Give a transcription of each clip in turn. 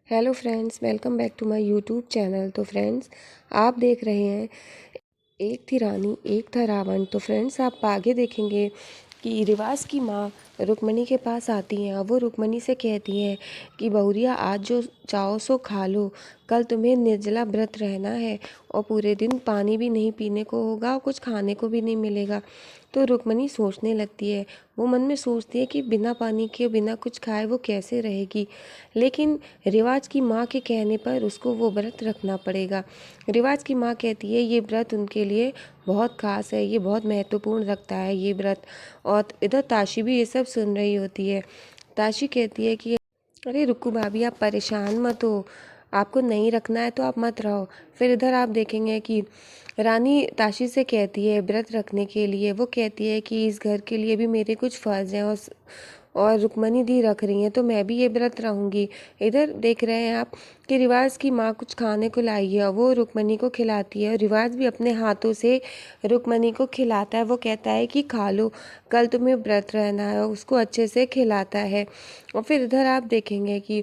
Hello friends, welcome back to my YouTube channel. तो friends, आप देख रहे हैं एक थी रानी एक था रावण। तो फ्रेंड्स, आप आगे देखेंगे कि रिवाज की माँ रुक्मणी के पास आती हैं। अब वो रुक्मणी से कहती हैं कि बहुरिया, आज जो चाहो सो खा लो, कल तुम्हें निर्जला व्रत रहना है और पूरे दिन पानी भी नहीं पीने को होगा और कुछ खाने को भी नहीं मिलेगा। तो रुक्मणी सोचने लगती है, वो मन में सोचती है कि बिना पानी के बिना कुछ खाए वो कैसे रहेगी। लेकिन रिवाज की माँ के कहने पर उसको वो व्रत रखना पड़ेगा। रिवाज की माँ कहती है ये व्रत उनके लिए बहुत खास है, ये बहुत महत्वपूर्ण रखता है ये व्रत। और इधर ताशी भी ये सब सुन रही होती है। ताशी कहती है कि अरे रुकू भाभी, आप परेशान मत हो, आपको नहीं रखना है तो आप मत रहो। फिर इधर आप देखेंगे कि रानी ताशी से कहती है व्रत रखने के लिए। वो कहती है कि इस घर के लिए भी मेरे कुछ फ़र्ज़ हैं और रुक्मणी दी रख रही हैं तो मैं भी ये व्रत रहूँगी। इधर देख रहे हैं आप कि रिवाज की माँ कुछ खाने को लाई है, वो रुक्मणी को खिलाती है और रिवाज भी अपने हाथों से रुक्मणी को खिलाता है। वो कहता है कि खा लो, कल तुम्हें व्रत रहना है, और उसको अच्छे से खिलाता है। और फिर इधर आप देखेंगे कि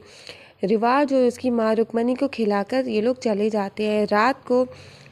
रिवाज और उसकी माँ रुक्मणी को खिलाकर ये लोग चले जाते हैं। रात को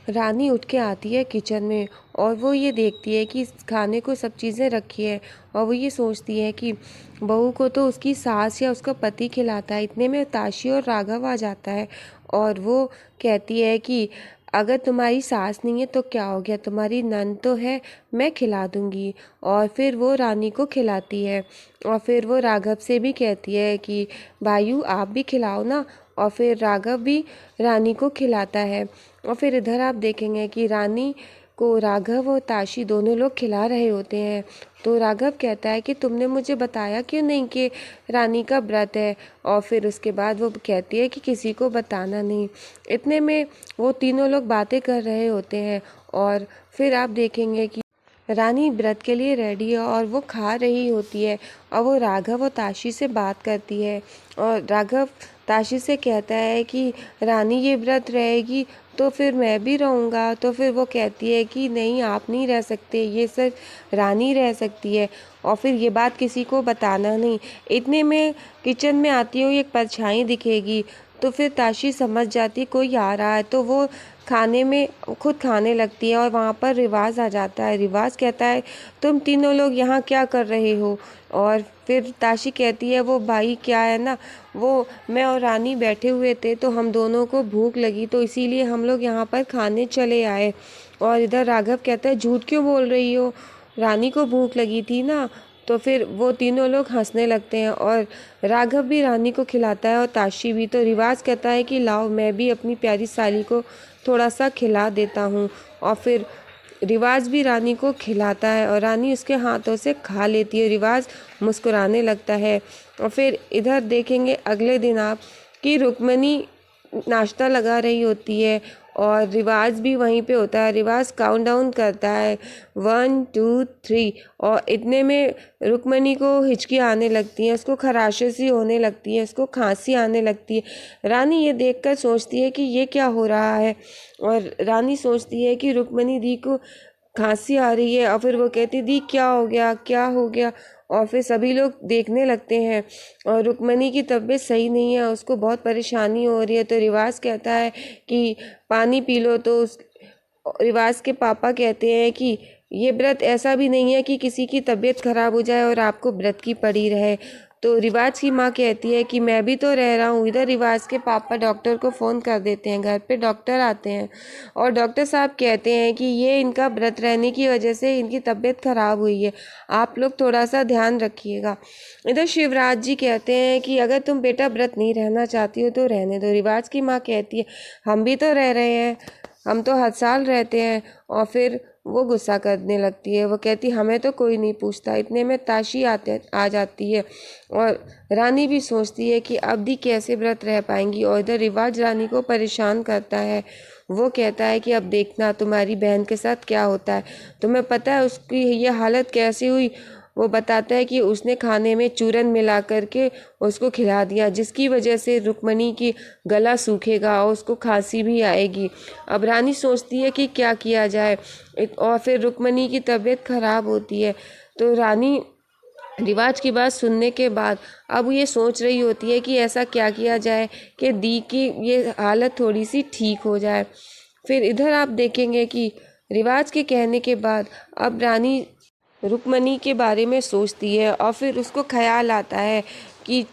रानी उठ के आती है किचन में और वो ये देखती है कि इस खाने को सब चीज़ें रखी है और वो ये सोचती है कि बहू को तो उसकी सास या उसका पति खिलाता है। इतने में ताशी और राघव आ जाता है और वो कहती है कि अगर तुम्हारी सास नहीं है तो क्या हो गया, तुम्हारी नंद तो है, मैं खिला दूंगी। और फिर वो रानी को खिलाती है और फिर वो राघव से भी कहती है कि भाइयों आप भी खिलाओ ना। और फिर राघव भी रानी को खिलाता है। और फिर इधर आप देखेंगे कि रानी को राघव और ताशी दोनों लोग खिला रहे होते हैं। तो राघव कहता है कि तुमने मुझे बताया क्यों नहीं कि रानी का व्रत है। और फिर उसके बाद वो कहती है कि किसी को बताना नहीं। इतने में वो तीनों लोग बातें कर रहे होते हैं और फिर आप देखेंगे कि रानी व्रत के लिए रेडी है और वो खा रही होती है और वो राघव और ताशी से बात करती है। और राघव ताशी से कहता है कि रानी ये व्रत रहेगी तो फिर मैं भी रहूँगा। तो फिर वो कहती है कि नहीं, आप नहीं रह सकते, ये सिर्फ रानी रह सकती है और फिर ये बात किसी को बताना नहीं। इतने में किचन में आती हुई एक परछाई दिखेगी तो फिर ताशी समझ जाती कोई आ रहा है। तो वो खाने में खुद खाने लगती है और वहाँ पर रिवाज आ जाता है। रिवाज कहता है तुम तीनों लोग यहाँ क्या कर रहे हो। और फिर ताशी कहती है वो भाई क्या है ना, वो मैं और रानी बैठे हुए थे तो हम दोनों को भूख लगी तो इसीलिए हम लोग यहाँ पर खाने चले आए। और इधर राघव कहता है झूठ क्यों बोल रही हो, रानी को भूख लगी थी ना। तो फिर वो तीनों लोग हंसने लगते हैं और राघव भी रानी को खिलाता है और ताशी भी। तो रिवाज कहता है कि लाओ मैं भी अपनी प्यारी साली को थोड़ा सा खिला देता हूँ। और फिर रिवाज भी रानी को खिलाता है और रानी उसके हाथों से खा लेती है। रिवाज मुस्कुराने लगता है। और फिर इधर देखेंगे अगले दिन आप कि रुक्मणी नाश्ता लगा रही होती है और रिवाज भी वहीं पे होता है। रिवाज काउंटडाउन करता है 1 2 3 और इतने में रुक्मणी को हिचकी आने लगती है, उसको खराशें सी होने लगती है, उसको खांसी आने लगती है। रानी ये देखकर सोचती है कि ये क्या हो रहा है और रानी सोचती है कि रुक्मणी दी को खांसी आ रही है और फिर वो कहती दी क्या हो गया क्या हो गया। और फिर सभी लोग देखने लगते हैं और रुक्मणी की तबीयत सही नहीं है, उसको बहुत परेशानी हो रही है। तो रिवाज कहता है कि पानी पी लो। तो उस रिवाज के पापा कहते हैं कि ये व्रत ऐसा भी नहीं है कि किसी की तबीयत खराब हो जाए और आपको व्रत की पड़ी रहे। तो रिवाज की माँ कहती है कि मैं भी तो रह रहा हूँ। इधर रिवाज के पापा डॉक्टर को फ़ोन कर देते हैं, घर पे डॉक्टर आते हैं और डॉक्टर साहब कहते हैं कि ये इनका व्रत रहने की वजह से इनकी तबीयत खराब हुई है, आप लोग थोड़ा सा ध्यान रखिएगा। इधर शिवराज जी कहते हैं कि अगर तुम बेटा व्रत नहीं रहना चाहती हो तो रहने दो। रिवाज की माँ कहती है हम भी तो रह रहे हैं, हम तो हर साल रहते हैं। और फिर वो गुस्सा करने लगती है, वो कहती हमें तो कोई नहीं पूछता। इतने में ताशी आ जाती है और रानी भी सोचती है कि अब दी कैसे व्रत रह पाएंगी। और इधर रिवाज रानी को परेशान करता है। वो कहता है कि अब देखना तुम्हारी बहन के साथ क्या होता है, तुम्हें पता है उसकी ये हालत कैसी हुई। वो बताता है कि उसने खाने में चूरन मिला करके उसको खिला दिया, जिसकी वजह से रुक्मणी की गला सूखेगा और उसको खांसी भी आएगी। अब रानी सोचती है कि क्या किया जाए और फिर रुक्मणी की तबीयत खराब होती है। तो रानी रिवाज की बात सुनने के बाद अब ये सोच रही होती है कि ऐसा क्या किया जाए कि दी की ये हालत थोड़ी सी ठीक हो जाए। फिर इधर आप देखेंगे कि रिवाज के कहने के बाद अब रानी रुक्मणी के बारे में सोचती है और फिर उसको ख्याल आता है कि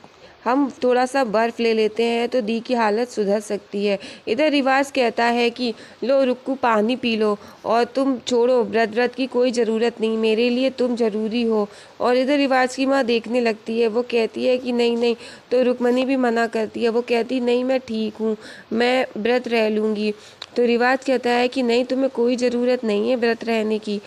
हम थोड़ा सा बर्फ़ ले लेते हैं तो दी की हालत सुधर सकती है। इधर रिवाज कहता है कि लो रुक्कू पानी पी लो और तुम छोड़ो व्रत की कोई ज़रूरत नहीं, मेरे लिए तुम ज़रूरी हो। और इधर रिवाज की माँ देखने लगती है, वो कहती है कि नहीं नहीं, तो रुक्मणी भी मना करती है, वो कहती नहीं मैं ठीक हूँ, मैं व्रत रह लूँगी। तो रिवाज कहता है कि नहीं, तुम्हें कोई ज़रूरत नहीं है व्रत रहने की,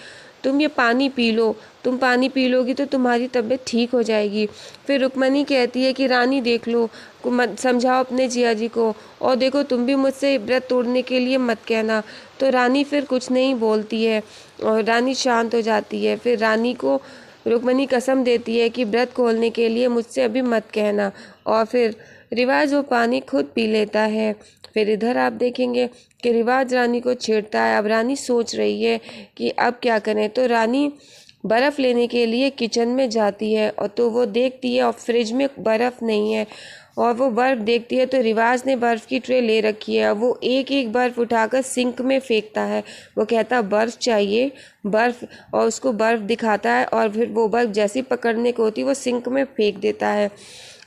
तुम ये पानी पी लो, तुम पानी पी लोगी तो तुम्हारी तबीयत ठीक हो जाएगी। फिर रुक्मणी कहती है कि रानी देख लो, समझाओ अपने जिया जी को, और देखो तुम भी मुझसे व्रत तोड़ने के लिए मत कहना। तो रानी फिर कुछ नहीं बोलती है और रानी शांत हो जाती है। फिर रानी को रुक्मणी कसम देती है कि व्रत खोलने के लिए मुझसे अभी मत कहना, और फिर रिवाज वो पानी खुद पी लेता है। फिर इधर आप देखेंगे कि रिवाज रानी को छेड़ता है। अब रानी सोच रही है कि अब क्या करें, तो रानी बर्फ़ लेने के लिए किचन में जाती है और तो वो देखती है और फ्रिज में बर्फ़ नहीं है, और वो बर्फ़ देखती है तो रिवाज ने बर्फ़ की ट्रे ले रखी है। वो एक एक बर्फ़ उठाकर सिंक में फेंकता है, वो कहता है बर्फ़ चाहिए बर्फ़, और उसको बर्फ़ दिखाता है और फिर वो बर्फ़ जैसी पकड़ने को होती है वो सिंक में फेंक देता है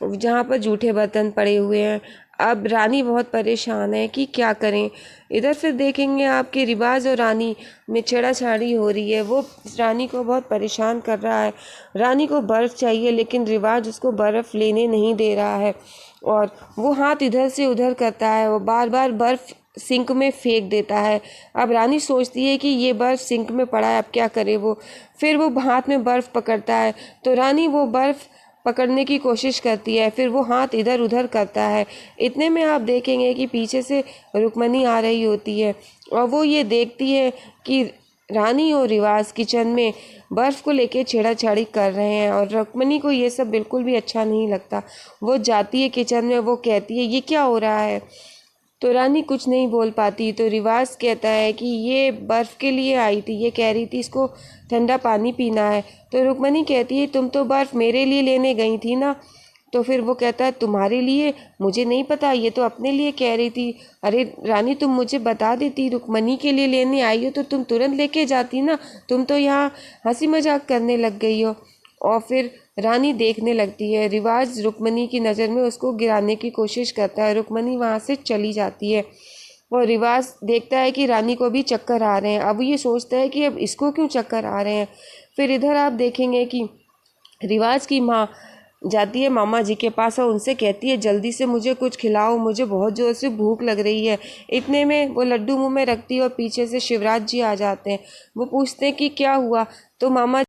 जहाँ पर जूठे बर्तन पड़े हुए हैं। अब रानी बहुत परेशान है कि क्या करें। इधर फिर देखेंगे आपके रिवाज और रानी में छेड़ाछाड़ी हो रही है, वो रानी को बहुत परेशान कर रहा है। रानी को बर्फ़ चाहिए लेकिन रिवाज उसको बर्फ़ लेने नहीं दे रहा है, और वो हाथ इधर से उधर करता है, वो बार बार बर्फ़ सिंक में फेंक देता है। अब रानी सोचती है कि ये बर्फ़ सिंक में पड़ा है, अब क्या करे वो। फिर वो हाथ में बर्फ़ पकड़ता है तो रानी वो बर्फ़ पकड़ने की कोशिश करती है, फिर वो हाथ इधर उधर करता है। इतने में आप देखेंगे कि पीछे से रुक्मणी आ रही होती है और वो ये देखती है कि रानी और रिवाज किचन में बर्फ़ को लेके छेड़ाछाड़ी कर रहे हैं, और रुक्मणी को ये सब बिल्कुल भी अच्छा नहीं लगता। वो जाती है किचन में, वो कहती है ये क्या हो रहा है। तो रानी कुछ नहीं बोल पाती, तो रिवाज कहता है कि ये बर्फ़ के लिए आई थी, ये कह रही थी इसको ठंडा पानी पीना है। तो रुक्मणी कहती है तुम तो बर्फ़ मेरे लिए लेने गई थी ना। तो फिर वो कहता है तुम्हारे लिए, मुझे नहीं पता, ये तो अपने लिए कह रही थी। अरे रानी तुम मुझे बता देती रुक्मणी के लिए लेने आई हो तो तुम तुरंत लेके जाती ना, तुम तो यहाँ हंसी मजाक करने लग गई हो। और फिर रानी देखने लगती है, रिवाज रुक्मणी की नज़र में उसको गिराने की कोशिश करता है, रुक्मणी वहाँ से चली जाती है। और रिवाज देखता है कि रानी को भी चक्कर आ रहे हैं, अब ये सोचता है कि अब इसको क्यों चक्कर आ रहे हैं। फिर इधर आप देखेंगे कि रिवाज की माँ जाती है मामा जी के पास और उनसे कहती है जल्दी से मुझे कुछ खिलाओ, मुझे बहुत ज़ोर से भूख लग रही है। इतने में वो लड्डू मुंह में रखती है और पीछे से शिवराज जी आ जाते हैं। वो पूछते हैं कि क्या हुआ, तो मामा